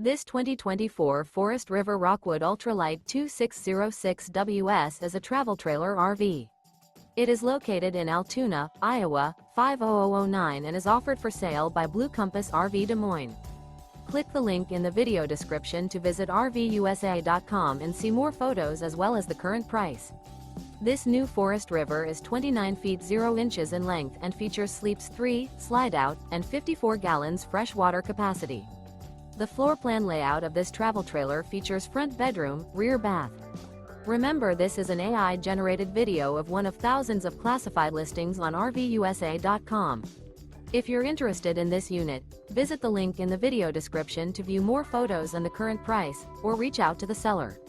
This 2024 Forest River Rockwood Ultralight 2606WS is a travel trailer RV. It is located in Altoona, Iowa, 50009 and is offered for sale by Blue Compass RV Des Moines. Click the link in the video description to visit RVUSA.com and see more photos as well as the current price. This new Forest River is 29 feet 0 inches in length and features sleeps 3, Slideout, and 54 gallons fresh water capacity. The floor plan layout of this travel trailer features front bedroom, rear bath. Remember, this is an AI-generated video of one of thousands of classified listings on RVUSA.com. If you're interested in this unit, visit the link in the video description to view more photos and the current price, or reach out to the seller.